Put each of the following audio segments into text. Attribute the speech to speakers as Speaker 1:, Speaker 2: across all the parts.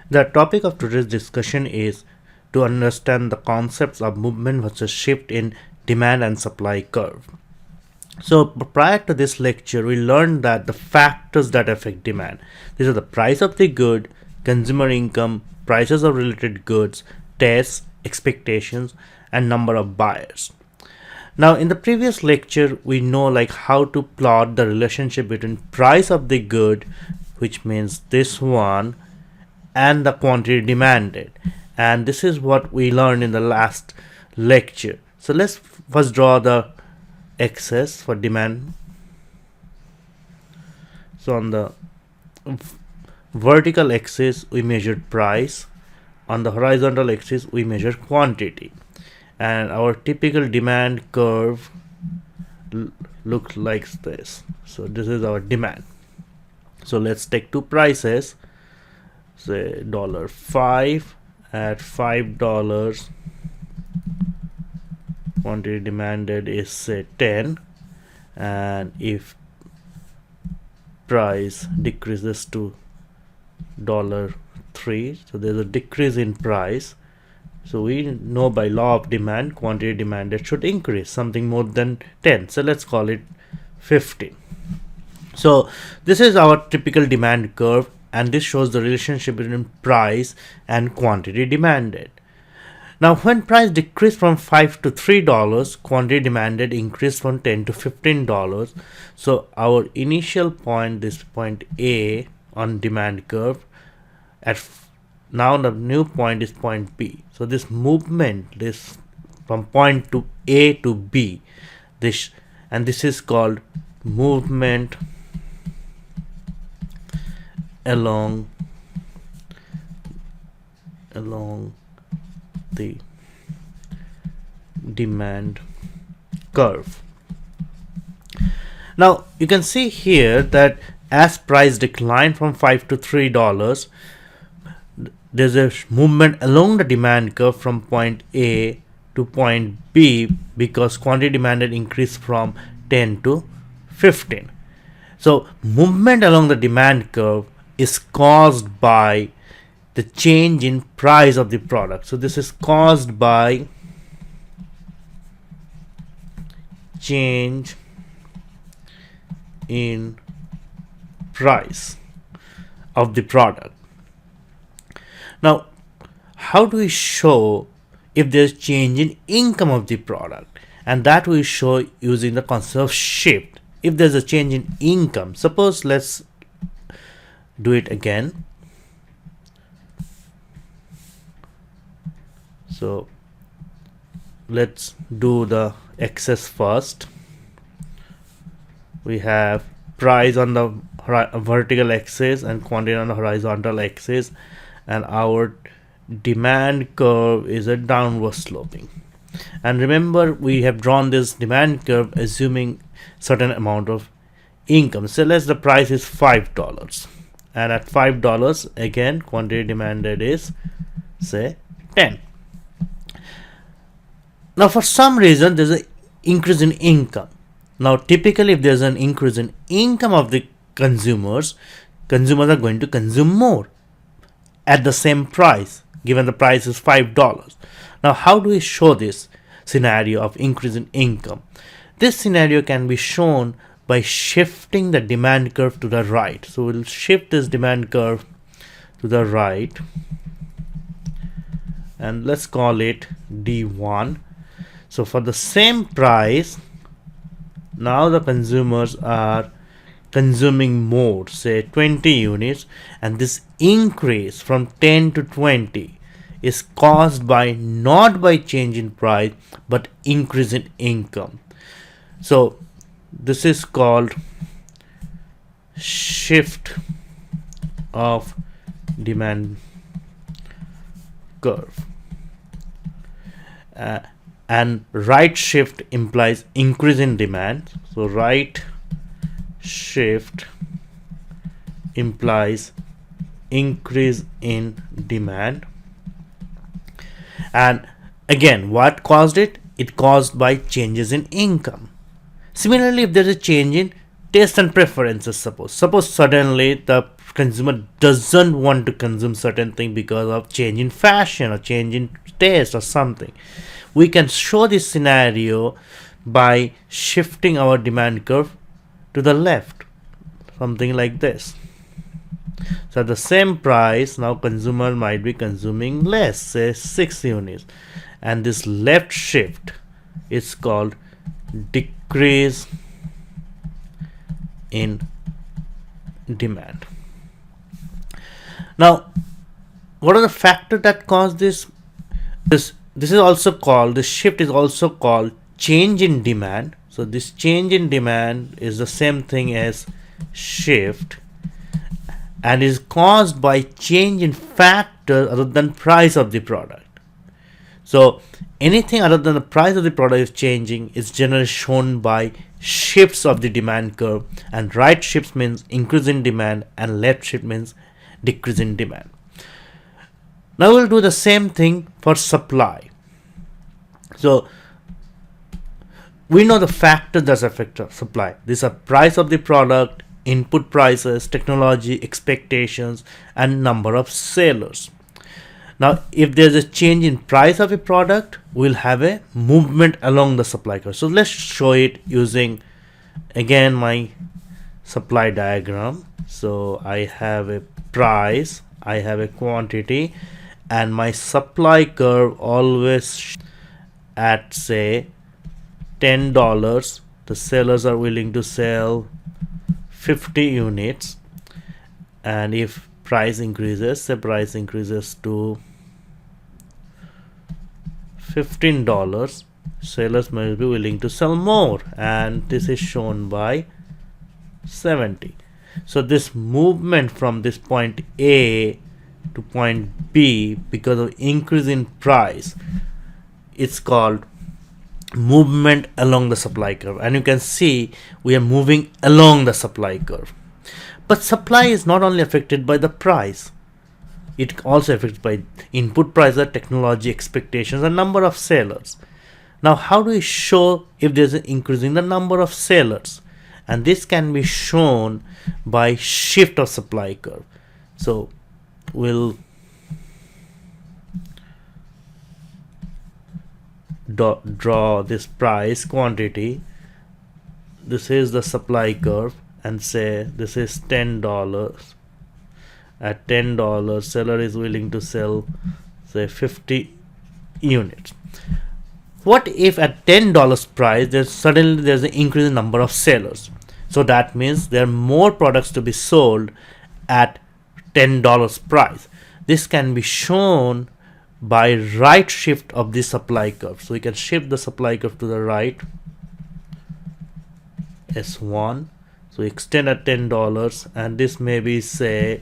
Speaker 1: The topic of today's discussion is to understand the concepts of movement versus shift in demand and supply curve. So prior to this lecture, we learned that the factors that affect demand. These are the price of the good, consumer income, prices of related goods, tastes, expectations, and number of buyers. Now in the previous lecture, we know like how to plot the relationship between price of the good, which means this one, and the quantity demanded. And this is what we learned in the last lecture. So let's first draw the axis for demand. So on the vertical axis we measured price, on the horizontal axis we measure quantity, and our typical demand curve looks like this. So this is our demand. So let's take two prices, say $5 at $5, quantity demanded is say 10, and if price decreases to $3, so there's a decrease in price. So we know by law of demand, quantity demanded should increase something more than 10, so let's call it 15. So this is our typical demand curve, and this shows the relationship between price and quantity demanded. Now when price decreased from $5 to $3, quantity demanded increased from $10 to $15. So our initial point, this point A on demand curve, now the new point is point B. So this movement, this from point to A to B, this is called movement along the demand curve. Now you can see here that as price declined from $5 to $3, there's a movement along the demand curve from point A to point B because quantity demanded increased from 10 to 15. So movement along the demand curve is caused by the change in price of the product. So this is caused by change in price of the product. Now how do we show if there's change in income of the product? And that we show using the concept of shift. If there's a change in income, suppose let's do it again. So let's do the axis first. We have price on the vertical axis and quantity on the horizontal axis, and our demand curve is a downward sloping. And remember, we have drawn this demand curve assuming certain amount of income. So let's the price is $5, and at $5 again quantity demanded is say 10. Now for some reason there's an increase in income. Now typically if there's an increase in income of the consumers are going to consume more at the same price, given the price is $5. Now how do we show this scenario of increase in income? This scenario can be shown by shifting the demand curve to the right. So we'll shift this demand curve to the right, and let's call it D1. So for the same price, now the consumers are consuming more, say 20 units, and this increase from 10 to 20 is caused by not by change in price but increase in income. So this is called shift of demand curve. And right shift implies increase in demand. So right shift implies increase in demand. And again, what caused it? It caused by changes in income. Similarly, if there is a change in taste and preferences, suppose suddenly the consumer doesn't want to consume certain thing because of change in fashion or change in taste or something. We can show this scenario by shifting our demand curve to the left, something like this. So at the same price, now consumer might be consuming less, say 6 units, and this left shift is called decrease in demand. Now, what are the factors that cause this? This is also called, this shift is also called change in demand. So this change in demand is the same thing as shift and is caused by change in factor other than price of the product. So anything other than the price of the product is changing is generally shown by shifts of the demand curve, and right shift means increase in demand and left shift means decrease in demand. Now we'll do the same thing for supply. So we know the factors that affect supply. These are price of the product, input prices, technology, expectations, and number of sellers. Now, if there's a change in price of a product, we'll have a movement along the supply curve. So let's show it using, again, my supply diagram. So I have a price, I have a quantity, and my supply curve always at, say, $10. The sellers are willing to sell 50 units, and if price increases, the price increases to $15, sellers may be willing to sell more, and this is shown by 70. So this movement from this point A to point B because of increase in price, it's called movement along the supply curve, and you can see we are moving along the supply curve. But supply is not only affected by the price, it also affected by input prices, technology, expectations, and number of sellers. Now, how do we show if there's an increase in the number of sellers? And this can be shown by shift of supply curve. So we'll draw this price quantity. This is the supply curve, and say this is $10. At $10, seller is willing to sell, say, 50 units. What if at $10 price there's an increase in number of sellers? So that means there are more products to be sold at $10 price. This can be shown by right shift of the supply curve. So we can shift the supply curve to the right, S1. So extend at $10, and this may be, say,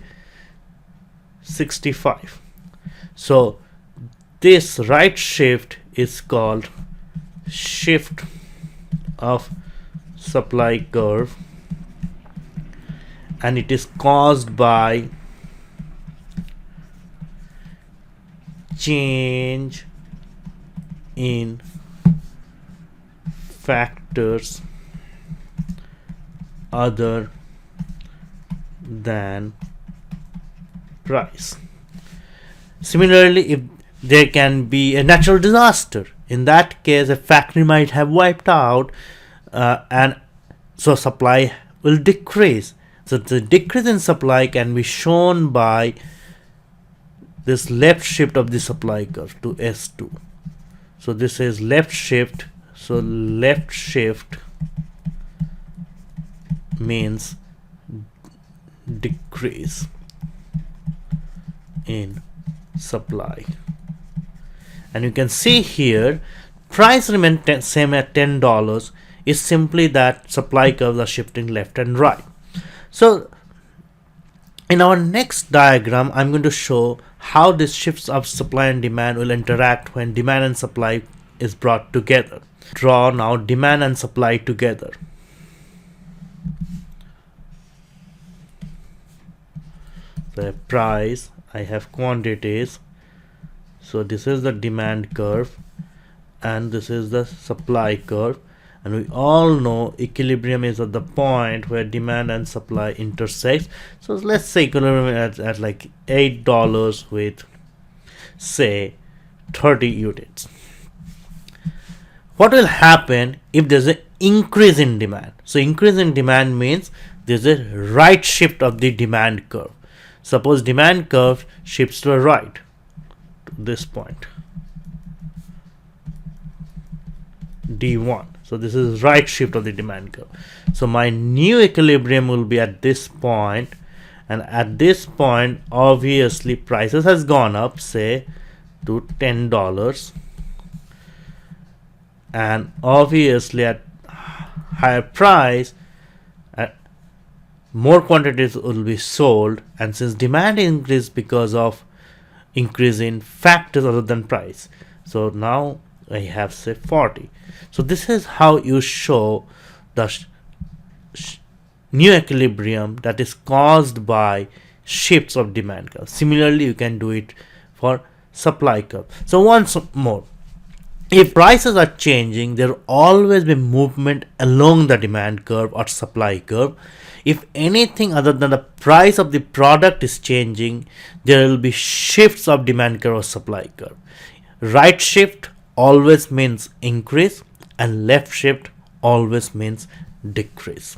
Speaker 1: 65. So this right shift is called shift of supply curve, and it is caused by change in factors other than price. Similarly, if there can be a natural disaster, in that case a factory might have wiped out, and so supply will decrease. So the decrease in supply can be shown by this left shift of the supply curve to S2. So this is left shift. So left shift means decrease in supply, and you can see here price remains same at $10. Is simply that supply curves are shifting left and right. So in our next diagram, I'm going to show how these shifts of supply and demand will interact when demand and supply is brought together. Draw now demand and supply together. The price, I have quantities. So this is the demand curve, and this is the supply curve, and we all know equilibrium is at the point where demand and supply intersect. So let's say equilibrium at like $8 with say 30 units. What will happen if there's an increase in demand? So increase in demand means there's a right shift of the demand curve. Suppose demand curve shifts to the right to this point D1. So this is right shift of the demand curve. So my new equilibrium will be at this point, and at this point obviously prices has gone up, say to $10, and obviously at higher price more quantities will be sold, and since demand increased because of increase in factors other than price, so now I have say 40. So this is how you show the new equilibrium that is caused by shifts of demand curve. Similarly, you can do it for supply curve. So once more, if prices are changing, there will always be movement along the demand curve or supply curve. If anything other than the price of the product is changing, there will be shifts of demand curve or supply curve. Right shift always means increase, and left shift always means decrease.